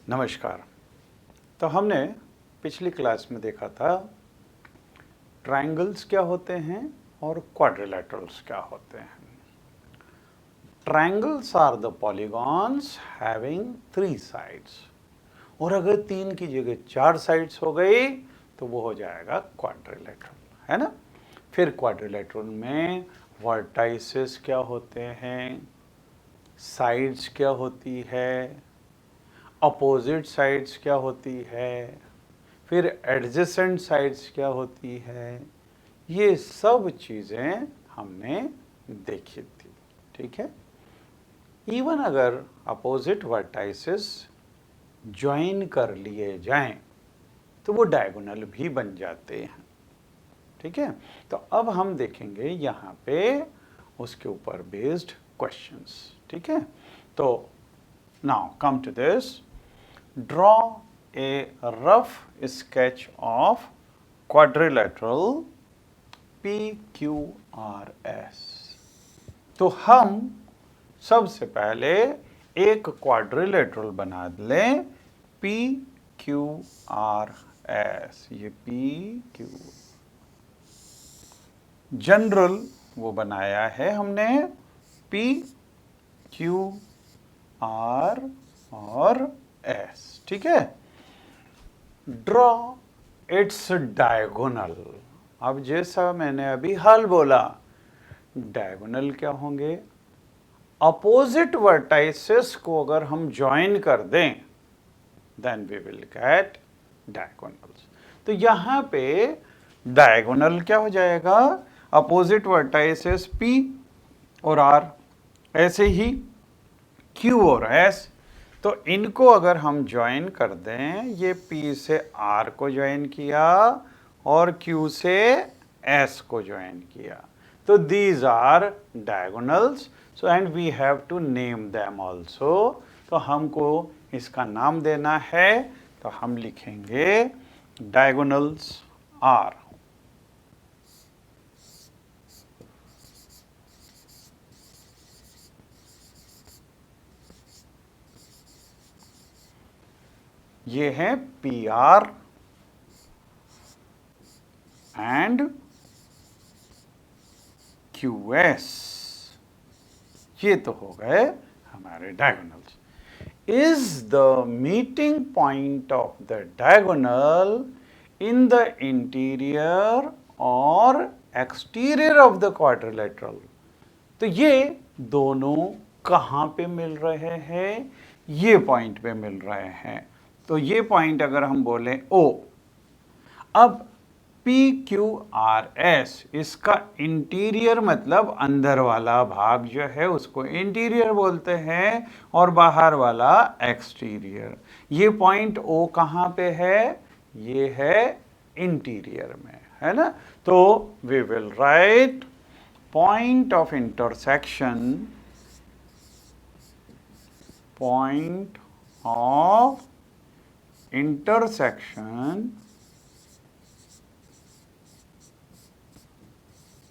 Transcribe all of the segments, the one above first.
नमस्कार। तो हमने पिछली क्लास में देखा था ट्रायंगल्स क्या होते हैं और क्वाड्रिलेटरल्स क्या होते हैं। Triangles are the polygons having 3 sides, और अगर 3 की जगह 4 साइड्स हो गई तो वो हो जाएगा क्वाड्रिलेटरल, है ना। फिर क्वाड्रिलेटरल में वर्टाइसेस क्या होते हैं, साइड्स क्या होती है, अपोजिट साइड्स क्या होती है, फिर एडजेसेंट साइड्स क्या होती है, ये सब चीज़ें हमने देखी थी। ठीक है। इवन अगर अपोजिट वर्टाइसेस ज्वाइन कर लिए जाएं तो वो डायगोनल भी बन जाते हैं। ठीक है। तो अब हम देखेंगे यहाँ पे उसके ऊपर बेस्ड क्वेश्चंस। ठीक है। तो now come to this, draw a rough sketch of quadrilateral PQRS। तो हम सबसे पहले एक क्वाड्रिलेटरल बना लें PQRS। ये PQ जनरल वो बनाया है हमने PQR और S। ठीक है। Draw its diagonal. अब जैसा मैंने अभी हाल बोला, डायगोनल क्या होंगे, अपोजिट वर्टाइसेस को अगर हम ज्वाइन कर दें then we will get diagonals. तो यहाँ पे डायगोनल क्या हो जाएगा, अपोजिट वर्टाइसेस P और R, ऐसे ही Q और S। तो इनको अगर हम ज्वाइन कर दें, ये P से R को ज्वाइन किया और Q से S को ज्वाइन किया, तो these are diagonals. So and we have to name them also. तो हमको इसका नाम देना है, तो हम लिखेंगे डायगोनल्स आर। ये है PR एंड QS। ये तो हो गए हमारे diagonals. Is the meeting point of the diagonal in the interior और एक्सटीरियर ऑफ द क्वाड्रिलेटरल। तो ये दोनों कहाँ पे मिल रहे हैं, ये पॉइंट पे मिल रहे हैं। तो ये पॉइंट अगर हम बोलें O, अब PQRS इसका इंटीरियर मतलब अंदर वाला भाग जो है उसको इंटीरियर बोलते हैं, और बाहर वाला एक्सटीरियर। ये पॉइंट O कहाँ पे है, ये है इंटीरियर में, है ना। तो we will write point of intersection, point of intersection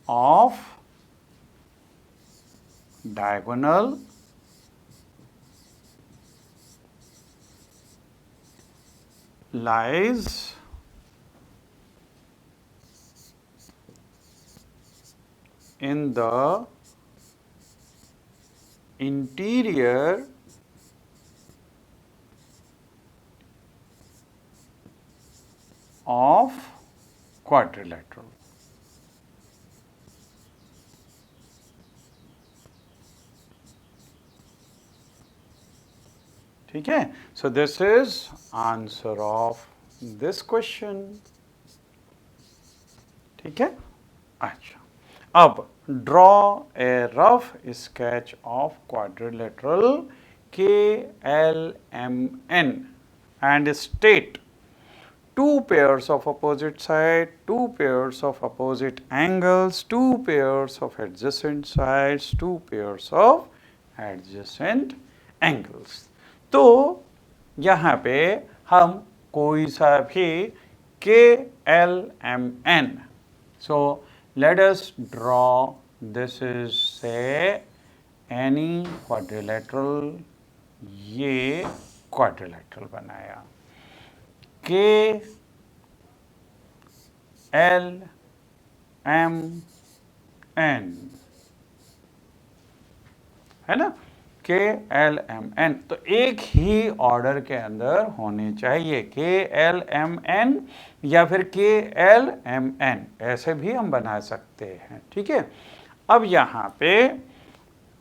of diagonal lies in the interior of quadrilateral। ठीक है। So this is answer of this question. ठीक है। अच्छा, अब draw a rough sketch of quadrilateral KLMN and state 2 pairs of opposite side, 2 pairs of opposite angles, 2 pairs of adjacent sides, 2 pairs of adjacent angles। तो यहाँ पे हम कोई सा भी KLMN, so let us draw, this is say any quadrilateral, ये quadrilateral बनाया। के एल एम एन, है ना, के एल एम एन, तो एक ही ऑर्डर के अंदर होने चाहिए, के एल एम एन या फिर के एल एम एन, ऐसे भी हम बना सकते हैं। ठीक है, अब यहाँ पे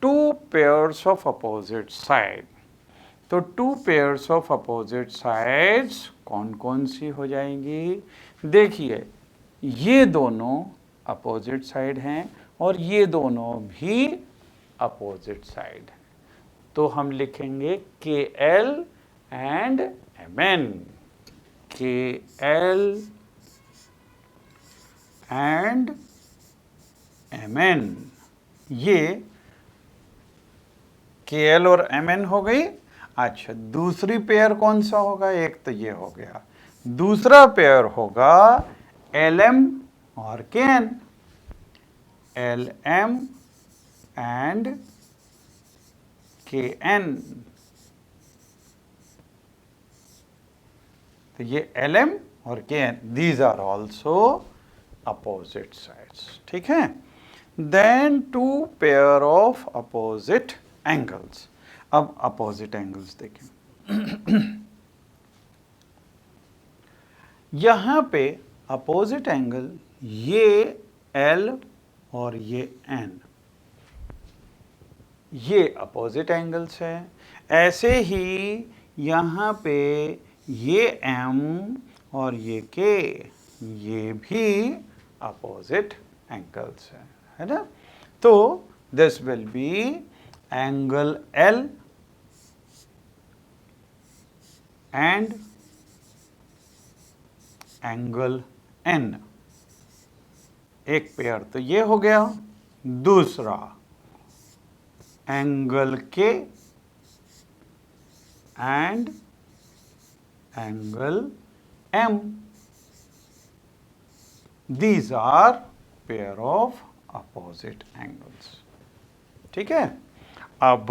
two pairs of opposite side, तो two pairs of opposite sides कौन कौन सी हो जाएंगी? देखिए, ये दोनों अपोजिट साइड हैं और ये दोनों भी अपोजिट साइड हैं, तो हम लिखेंगे के एल एंड एम एन, के एल एंड एम एन, ये के एल और एम एन हो गई। अच्छा, दूसरी पेयर कौन सा होगा? एक तो ये हो गया, दूसरा पेयर होगा एल एम और k n, l m and k n, तो ये एल एम और k n, these are also opposite sides. ठीक है, then two pair of opposite angles. अब अपोजिट एंगल्स देखें। यहां पे अपोजिट एंगल, ये एल और ये एन, ये अपोजिट एंगल्स हैं। ऐसे ही यहाँ पे ये एम और ये के, ये भी अपोजिट एंगल्स हैं, है ना। तो this will be angle l and angle n, एक पेयर तो ये हो गया। दूसरा angle k and angle m, these are pair of opposite angles. ठीक है, अब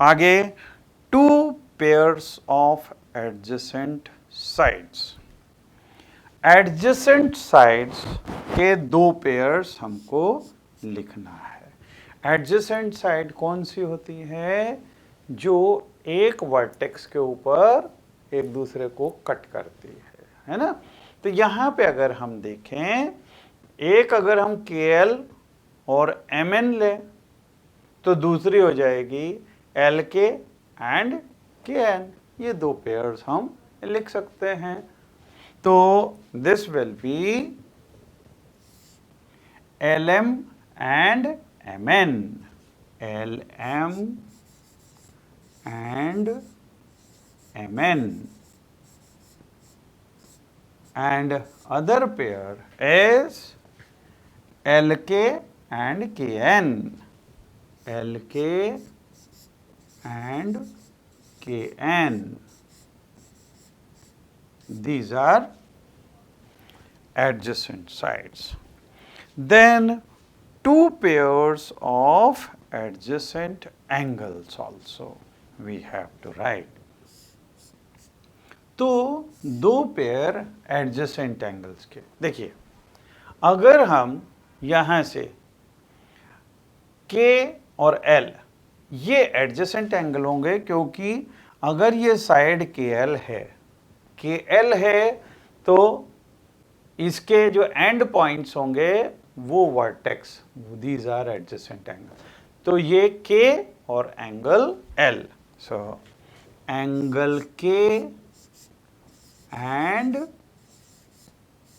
आगे two pairs of adjacent sides. Adjacent sides के दो पेयर्स हमको लिखना है। एडजेसेंट साइड कौन सी होती है? जो एक वर्टेक्स के ऊपर एक दूसरे को कट करती है ना। तो यहाँ पे अगर हम देखें, एक अगर हम के एल और एम एन लें तो दूसरी हो जाएगी एल के एंड के एन, ये दो पेयर्स हम लिख सकते हैं। तो this will be l m and m n, l m and m n, and other pair is LK and KN, LK and KN, these are adjacent sides. Then two pairs of adjacent angles also we have to write. तो दो pair adjacent angles के, देखिए अगर हम यहाँ से के और एल, ये एडजेसेंट एंगल होंगे, क्योंकि अगर ये साइड के एल है तो इसके जो एंड पॉइंट्स होंगे वो vertex, these are adjacent angle. तो ये के और angle l, so angle k and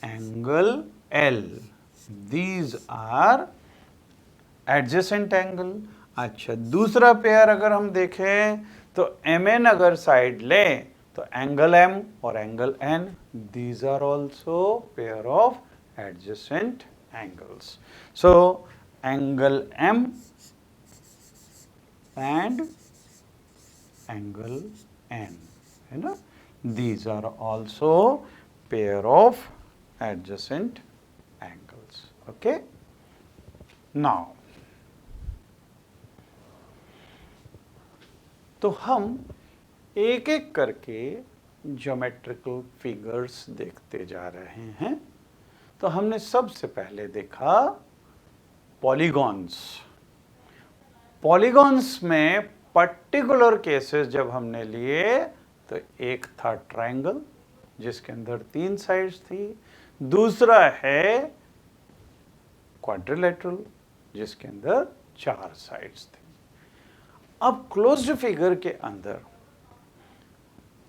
angle L, these are adjacent angle। अच्छा, दूसरा पेयर अगर हम देखें तो MN अगर साइड लें तो एंगल M और angle N, these are also pair of adjacent angles। So angle M and angle N, है ना, these are also pair of adjacent angles। Okay, now तो हम एक एक करके ज्योमेट्रिकल फिगर्स देखते जा रहे हैं। तो हमने सबसे पहले देखा पॉलीगॉन्स। पॉलीगॉन्स में पर्टिकुलर केसेस जब हमने लिए तो एक था ट्रायंगल जिसके अंदर 3 साइड्स थी, दूसरा है क्वाड्रिलेटरल जिसके अंदर 4 साइड्स थी। अब क्लोज्ड फिगर के अंदर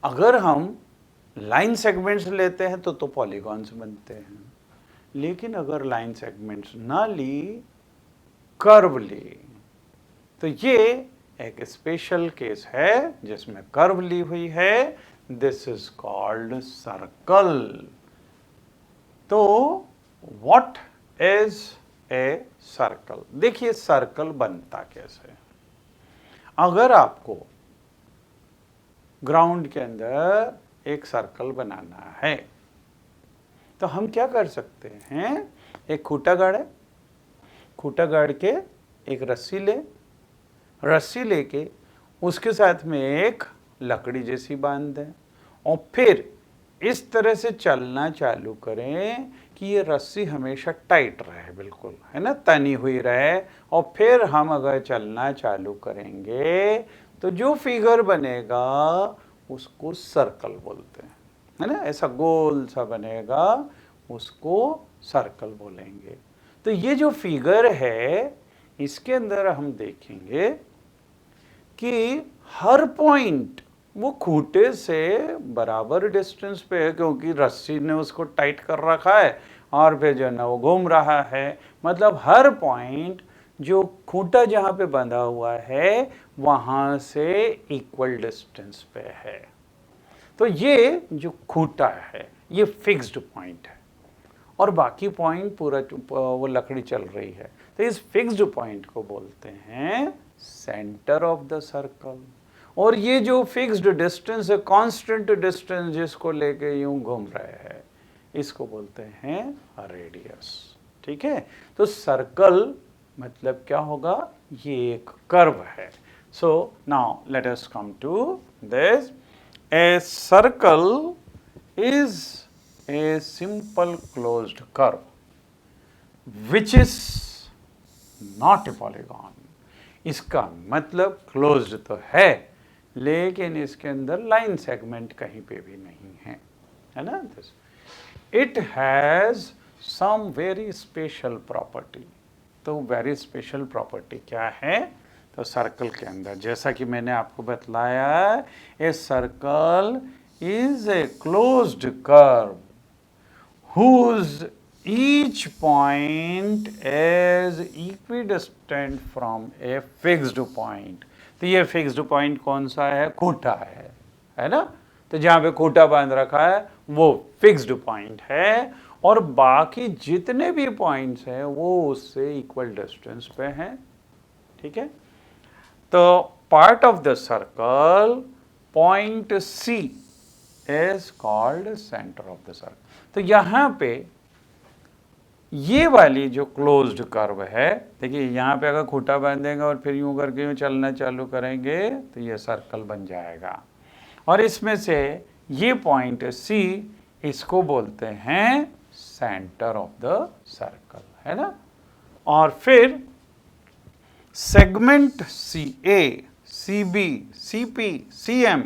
अगर हम लाइन सेगमेंट्स लेते हैं तो पॉलीगॉन्स बनते हैं, लेकिन अगर लाइन सेगमेंट्स ना ली, कर्व ली, तो ये एक स्पेशल केस है जिसमें कर्व ली हुई है। This is called circle. तो व्हाट इज ए सर्कल? देखिए सर्कल बनता कैसे। अगर आपको ग्राउंड के अंदर एक सर्कल बनाना है तो हम क्या कर सकते हैं, एक खूंटा गाड़े, खूंटा गाड़ के एक रस्सी लेके उसके साथ में एक लकड़ी जैसी बांध दें और फिर इस तरह से चलना चालू करें कि ये रस्सी हमेशा टाइट रहे, बिल्कुल है ना, तनी हुई रहे। और फिर हम अगर चलना चालू करेंगे तो जो फिगर बनेगा उसको सर्कल बोलते हैं, है ना, ऐसा गोल सा बनेगा उसको सर्कल बोलेंगे। तो ये जो फिगर है इसके अंदर हम देखेंगे कि हर पॉइंट वो खूंटे से बराबर डिस्टेंस पे है क्योंकि रस्सी ने उसको टाइट कर रखा है और फिर जो ना वो घूम रहा है। मतलब हर पॉइंट जो खूंटा जहाँ पे बंधा हुआ है वहाँ से इक्वल डिस्टेंस पे है। तो ये जो खूंटा है ये फिक्स्ड पॉइंट है और बाकी पॉइंट पूरा वो लकड़ी चल रही है। तो इस फिक्स्ड पॉइंट को बोलते हैं सेंटर ऑफ द सर्कल। और ये जो फिक्स्ड डिस्टेंस है, कांस्टेंट डिस्टेंस जिसको लेके यूं घूम रहे हैं, इसको बोलते हैं रेडियस। ठीक है, तो सर्कल मतलब क्या होगा, ये एक कर्व है। So now let us come to this. A circle is a simple closed curve which is not a polygon। इसका मतलब क्लोज्ड तो है लेकिन इसके अंदर लाइन सेगमेंट कहीं पे भी नहीं है ना। It has some very special property. तो वेरी स्पेशल प्रॉपर्टी क्या है, तो सर्कल के अंदर जैसा कि मैंने आपको बतलाया, a circle is a closed curve whose each point is equidistant from a fixed point। तो ये फिक्स्ड पॉइंट कौन सा है, खूंटा है ना। तो जहाँ पे खूंटा बांध रखा है वो फिक्स्ड पॉइंट है और बाकी जितने भी पॉइंट्स हैं वो उससे इक्वल डिस्टेंस पे हैं। ठीक है, तो part of the circle point c is called center of the circle। तो यहाँ पे ये वाली जो क्लोज्ड कर्व है, देखिए यहाँ पे अगर खूंटा बांधेंगे और फिर यूं करके यूं चलना चालू करेंगे तो ये सर्कल बन जाएगा। और इसमें से ये पॉइंट सी, इसको बोलते हैं सेंटर ऑफ द सर्कल, है ना। और फिर segment C A, C B, C P, C M,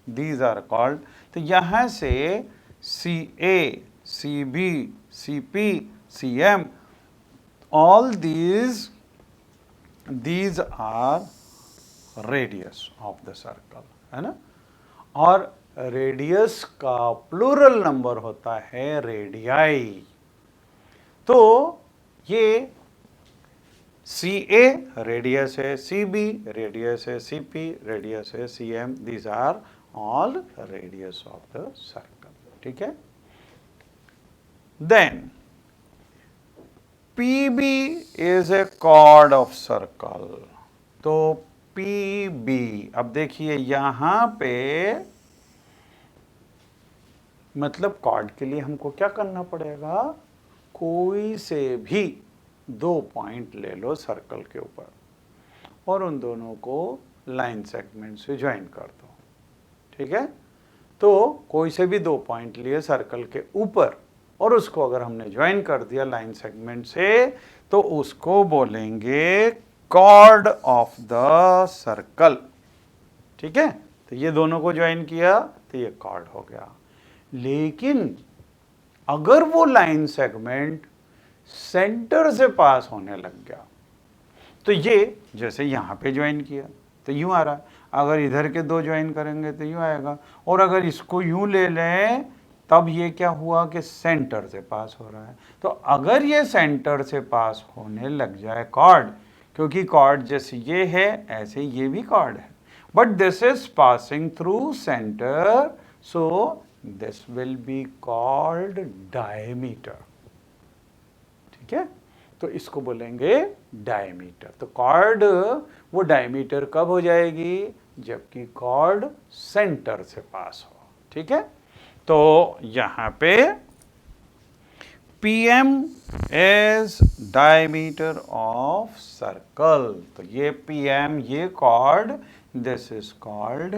these are called. तो यहाँ से C A, C B, C P, C M, all these are radius of the circle, है ना। और रेडियस का प्लूरल नंबर होता है रेडियाई। तो ये सी ए रेडियस है, सी बी रेडियस है, सी पी रेडियस है, c M, these are all radius of the circle। ठीक है, then PB is a chord of circle। तो PB, अब देखिए यहाँ पे मतलब कॉर्ड के लिए हमको क्या करना पड़ेगा, कोई से भी 2 पॉइंट ले लो सर्कल के ऊपर और उन दोनों को लाइन सेगमेंट से ज्वाइन कर दो। ठीक है। तो कोई से भी 2 पॉइंट लिए सर्कल के ऊपर और उसको अगर हमने ज्वाइन कर दिया लाइन सेगमेंट से तो उसको बोलेंगे कॉर्ड ऑफ द सर्कल, ठीक है। तो ये दोनों को ज्वाइन किया तो ये कॉर्ड हो गया। लेकिन अगर वो लाइन सेगमेंट सेंटर से पास होने लग गया तो ये जैसे यहाँ पे ज्वाइन किया तो यूं आ रहा है, अगर इधर के 2 ज्वाइन करेंगे तो यूं आएगा, और अगर इसको यूं ले लें तब ये क्या हुआ कि सेंटर से पास हो रहा है। तो अगर ये सेंटर से पास होने लग जाए कॉर्ड, क्योंकि कॉर्ड जैसे ये है ऐसे ये भी कॉर्ड है, but this is passing through centre, so this will be called diameter, ठीक है। तो इसको बोलेंगे डायमीटर। तो कॉर्ड वो डायमीटर कब हो जाएगी, जबकि कॉर्ड सेंटर से पास हो, ठीक है। तो यहां पे PM is diameter of circle, तो ये PM ये chord, this is called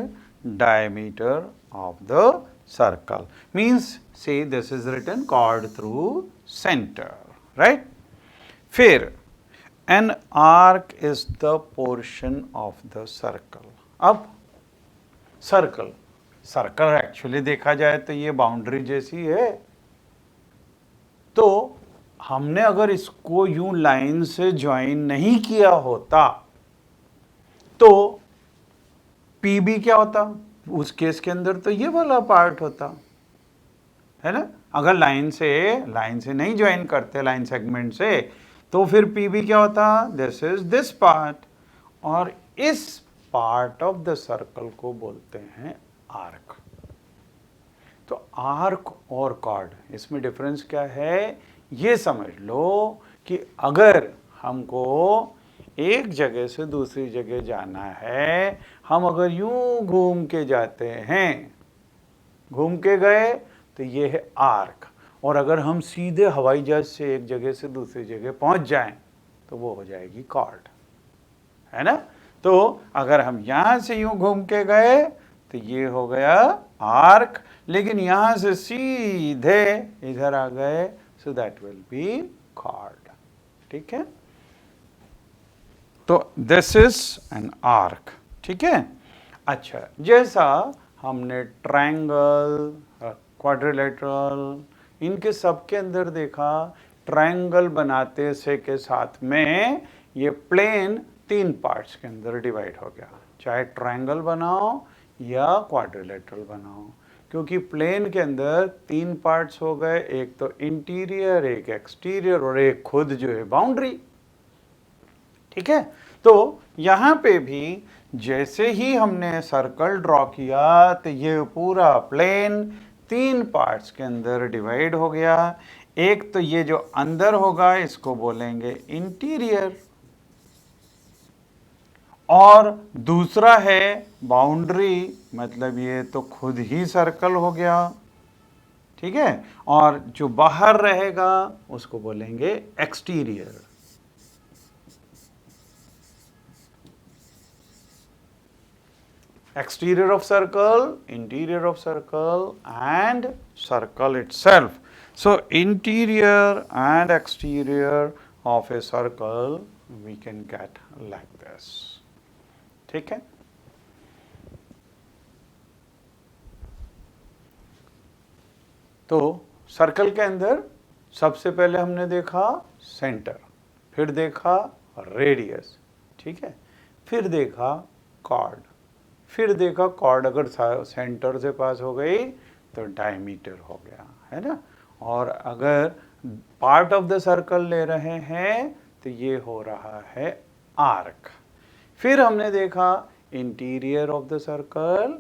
diameter of the circle, means say this is written chord through center, right। फिर an arc is the portion of the circle। अब circle, circle actually देखा जाए तो ये boundary जैसी है, तो हमने अगर इसको यूं लाइन से ज्वाइन नहीं किया होता तो PB क्या होता, उस केस के अंदर तो ये वाला पार्ट होता है ना। अगर लाइन से नहीं ज्वाइन करते लाइन सेगमेंट से तो फिर PB क्या होता, दिस इज दिस पार्ट, और इस पार्ट ऑफ द सर्कल को बोलते हैं आर्क। तो आर्क और कॉर्ड इसमें डिफरेंस क्या है, ये समझ लो कि अगर हमको एक जगह से दूसरी जगह जाना है, हम अगर यूं घूम के जाते हैं, घूम के गए तो ये है आर्क, और अगर हम सीधे हवाई जहाज से एक जगह से दूसरी जगह पहुंच जाएं तो वो हो जाएगी कॉर्ड, है ना। तो अगर हम यहां से यूं घूम के गए तो ये हो गया आर्क, लेकिन यहां से सीधे इधर आ गए so that will be chord, ठीक है। तो दिस इज एन आर्क, ठीक है। अच्छा, जैसा हमने ट्रायंगल, क्वाड्रिलेटरल, इनके सब के अंदर देखा, ट्रायंगल बनाते से के साथ में ये प्लेन 3 पार्ट्स के अंदर डिवाइड हो गया, चाहे ट्रायंगल बनाओ या क्वाड्रिलेटरल बनाओ, क्योंकि प्लेन के अंदर 3 पार्ट्स हो गए, एक तो इंटीरियर, एक एक्सटीरियर और एक खुद जो है बाउंड्री, ठीक है। तो यहाँ पे भी जैसे ही हमने सर्कल ड्रॉ किया तो ये पूरा प्लेन 3 पार्ट्स के अंदर डिवाइड हो गया। एक तो ये जो अंदर होगा इसको बोलेंगे इंटीरियर, और दूसरा है बाउंड्री, मतलब ये तो खुद ही सर्कल हो गया, ठीक है। और जो बाहर रहेगा उसको बोलेंगे exterior. Exterior of circle, interior of circle and circle itself. So interior and exterior of a circle we can get like this, ठीक है। तो सर्कल के अंदर सबसे पहले हमने देखा सेंटर, फिर देखा रेडियस, ठीक है, फिर देखा कॉर्ड, फिर देखा कॉर्ड अगर सेंटर से पास हो गई तो डायमीटर हो गया, है ना। और अगर पार्ट ऑफ द सर्कल ले रहे हैं तो ये हो रहा है आर्क। फिर हमने देखा interior of the circle,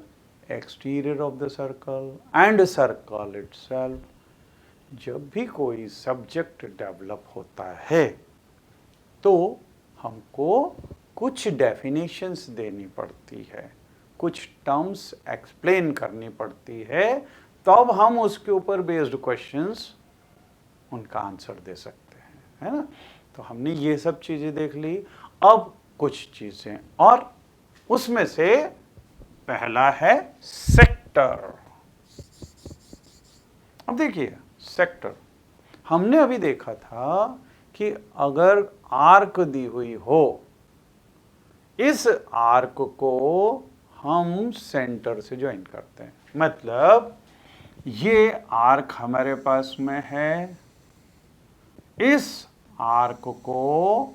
exterior of the circle and circle itself. जब भी कोई सब्जेक्ट डेवलप होता है तो हमको कुछ डेफिनेशंस देनी पड़ती है, कुछ टर्म्स एक्सप्लेन करनी पड़ती है, तब हम उसके ऊपर बेस्ड क्वेश्चंस उनका आंसर दे सकते हैं, है ना। तो हमने ये सब चीज़ें देख ली। अब कुछ चीज़ें और, उसमें से पहला है सेक्टर। अब देखिए सेक्टर, हमने अभी देखा था कि अगर आर्क दी हुई हो, इस आर्क को हम सेंटर से ज्वाइन करते हैं। मतलब ये आर्क हमारे पास में है, इस आर्क को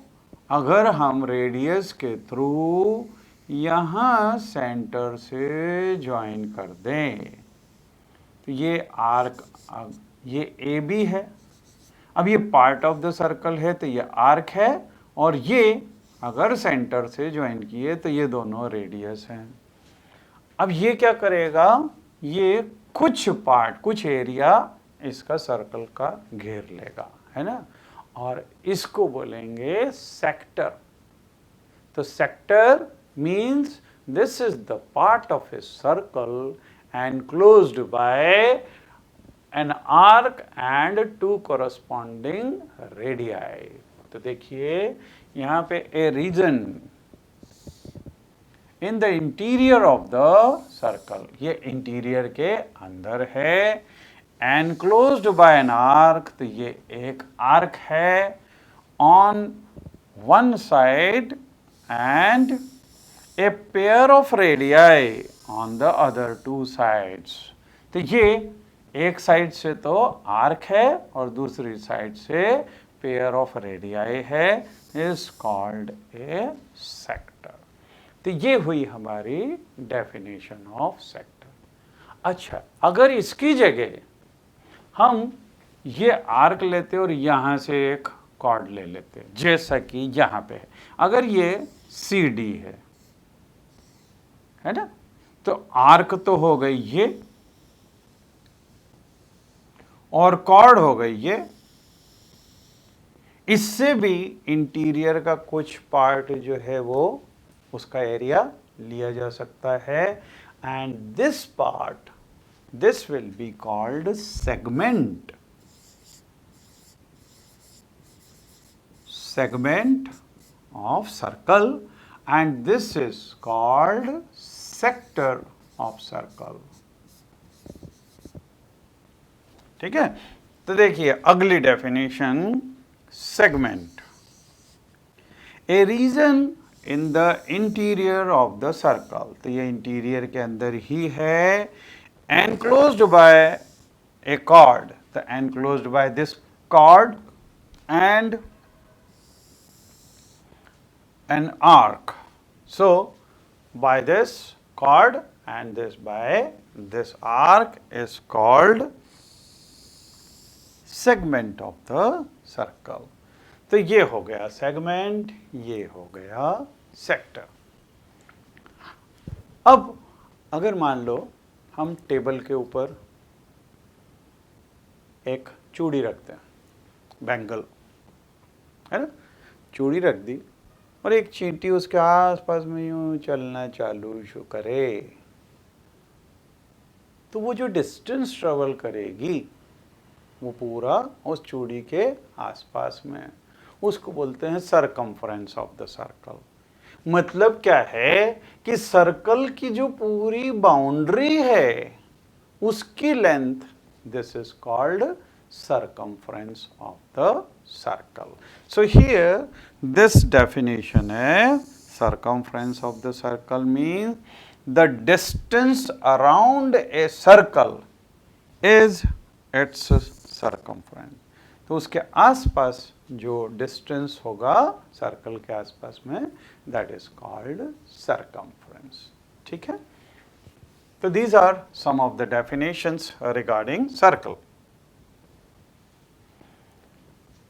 अगर हम रेडियस के थ्रू यहाँ सेंटर से ज्वाइन कर दें तो ये आर्क, ये ए बी है। अब ये पार्ट ऑफ द सर्कल है तो ये आर्क है, और ये अगर सेंटर से ज्वाइन किए तो ये दोनों रेडियस हैं। अब ये क्या करेगा, ये कुछ पार्ट, कुछ एरिया इसका सर्कल का घेर लेगा, है ना, और इसको बोलेंगे सेक्टर। तो sector means this is the part of a circle enclosed by an arc and two corresponding radii। तो देखिए यहाँ पे a region in the interior of the circle, ये इंटीरियर के अंदर है, enclosed by an arc, तो ये एक आर्क है on one side and a pair of radii on the other two sides। तो ये एक साइड से तो आर्क है और दूसरी साइड से पेयर ऑफ रेडियाई है, इज कॉल्ड ए सेक्टर। तो ये हुई हमारी डेफिनेशन ऑफ सेक्टर। अच्छा, अगर इसकी जगह हम ये आर्क लेते और यहाँ से एक कॉर्ड ले लेते, जैसा कि यहाँ पे है, अगर ये सी डी है ना, तो आर्क तो हो गई ये और कॉर्ड हो गई ये। इससे भी इंटीरियर का कुछ पार्ट जो है वो उसका एरिया लिया जा सकता है, and this part, this will be called segment. Segment of circle, and this is called sector of circle। ठीक है, तो देखिए अगली definition, segment, a region in the interior of the circle. तो ये इंटीरियर के अंदर ही है, enclosed by a chord, तो enclosed by this chord and an arc। So by this chord and this by this arc is called segment of the circle। तो ये हो गया सेगमेंट, ये हो गया सेक्टर। अब अगर मान लो हम टेबल के ऊपर एक चूड़ी रखते हैं, बैंगल है ना, चूड़ी रख दी और एक चींटी उसके आसपास में यूं चलना चालू करे, तो वो जो डिस्टेंस ट्रेवल करेगी वो पूरा उस चूड़ी के आसपास में, उसको बोलते हैं सरकमफ्रेंस ऑफ द सर्कल। मतलब क्या है कि सर्कल की जो पूरी बाउंड्री है उसकी length, this is called circumference of the circle। So here this definition is circumference of the circle means the distance around a circle is its circumference। तो उसके आसपास जो डिस्टेंस होगा सर्कल के आसपास में, that is called circumference। ठीक है, तो these are some of the definitions regarding circle।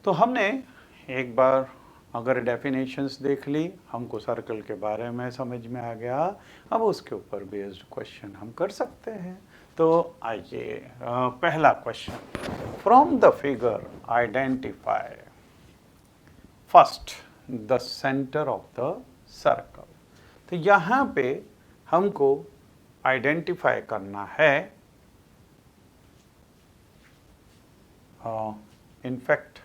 तो हमने एक बार अगर डेफिनेशंस देख ली, हमको सर्कल के बारे में समझ में आ गया, अब उसके ऊपर बेस्ड क्वेश्चन हम कर सकते हैं। तो आइए पहला question, from the figure identify first the centre of the circle. तो यहाँ पे हमको आइडेंटिफाई करना है, in fact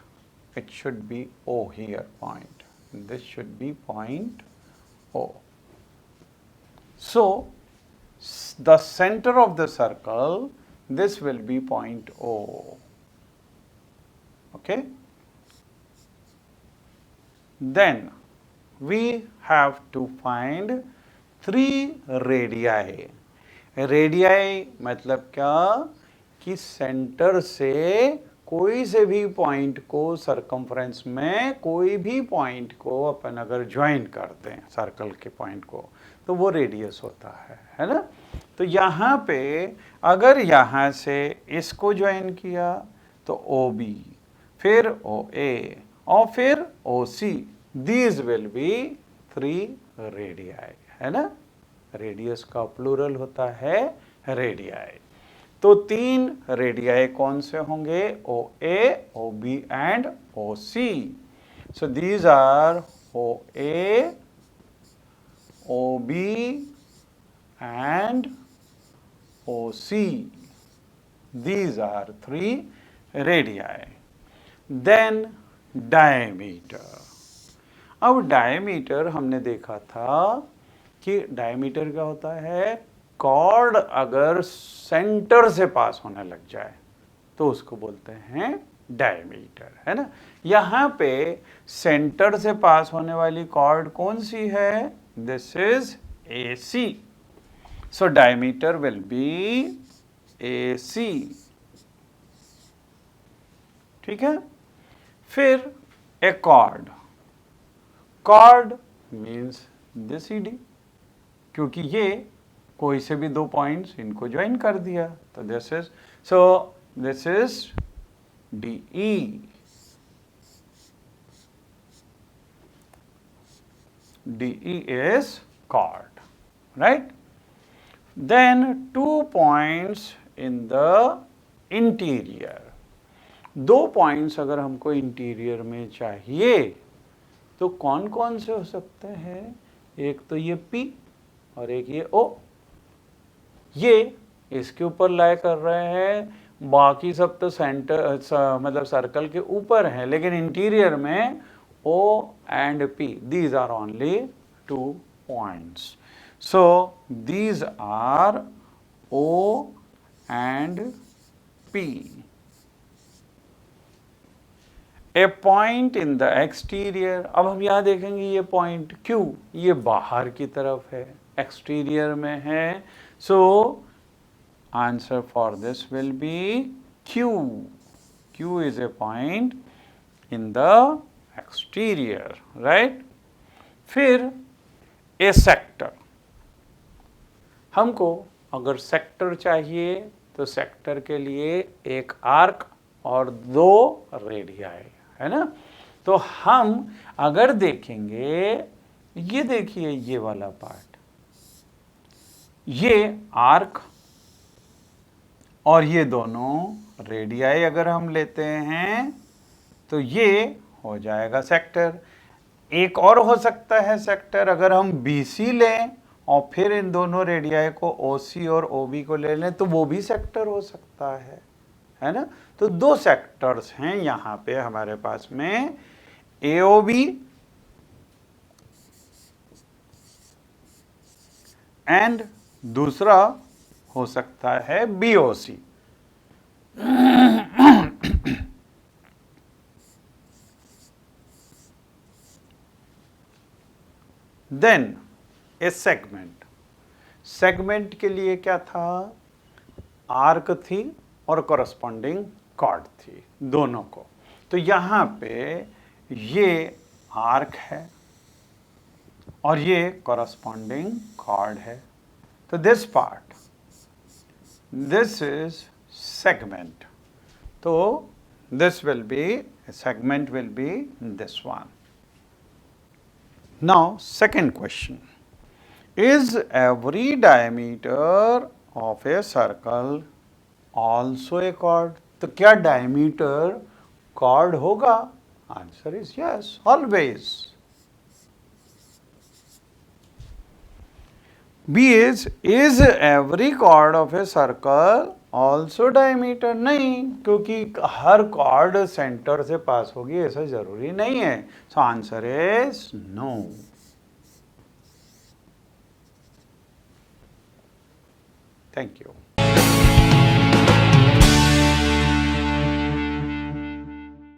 it should be O here, point, this should be point O। So the center of the circle, this will be point O. Okay? Then we have to find 3 radii. Radii मतलब क्या कि centre से कोई से भी point को circumference में कोई भी पॉइंट को अपन अगर ज्वाइन करते हैं सर्कल के पॉइंट को तो वो रेडियस होता है ना। तो यहाँ पे अगर यहाँ से इसको ज्वाइन किया तो ओ बी, फिर ओ ए और फिर ओ सी, दीज विल बी 3 रेडियाई, है ना। रेडियस का प्लूरल होता है रेडियाई। तो 3 रेडियाई कौन से होंगे? O A, O B and O C. So these are O A, O B and O C. These are 3 radii. Then diameter. अब डायमीटर हमने देखा था कि डायमीटर क्या होता है? कॉर्ड अगर सेंटर से पास होने लग जाए तो उसको बोलते हैं डायमीटर, है ना। यहाँ पे सेंटर से पास होने वाली कॉर्ड कौन सी है? This is AC. So diameter will be AC. ठीक है। फिर a chord, chord means this CD, क्योंकि ये कोई से भी 2 पॉइंट्स इनको ज्वाइन कर दिया तो this is, so this is DE. DE is chord, right? Then 2 points in the interior. 2 points अगर हमको इंटीरियर में चाहिए तो कौन कौन से हो सकते हैं? एक तो ये P और एक ये O। ये इसके ऊपर लाई कर रहे हैं, बाकी सब तो सेंटर मतलब सर्कल के ऊपर है, लेकिन इंटीरियर में O and P, these are only 2 points. So these are O and P. A point in the exterior. अब हम यहाँ देखेंगे ये पॉइंट Q, ये बाहर की तरफ है, एक्सटीरियर में है। So answer for this will be Q. Q is a point in the exterior, right? फिर ए सेक्टर, हमको अगर सेक्टर चाहिए तो सेक्टर के लिए एक आर्क और 2 रेडियाई, है ना। तो हम अगर देखेंगे, ये देखिए ये वाला पार्ट, ये आर्क और ये दोनों रेडियाई अगर हम लेते हैं तो ये हो जाएगा सेक्टर। एक और हो सकता है सेक्टर, अगर हम BC लें और फिर इन दोनों रेडियाई को OC और OB को ले लें तो वो भी सेक्टर हो सकता है ना। तो 2 सेक्टर्स हैं यहाँ पे हमारे पास में, AOB एंड दूसरा हो सकता है BOC। Then A segment, segment के लिए क्या था? आर्क थी और कॉरस्पॉन्डिंग कॉर्ड थी दोनों को। तो यहाँ पे ये आर्क है और ये कॉरस्पॉन्डिंग कॉर्ड है। तो this part, this is segment. तो this will be, segment will be this one. Now second question, is every diameter of a circle also a chord? तो क्या diameter chord होगा? Answer is yes, always. B is every chord of a circle also diameter? नहीं, क्योंकि हर chord centre से पास होगी ऐसा जरूरी नहीं है। So answer is no. Thank you.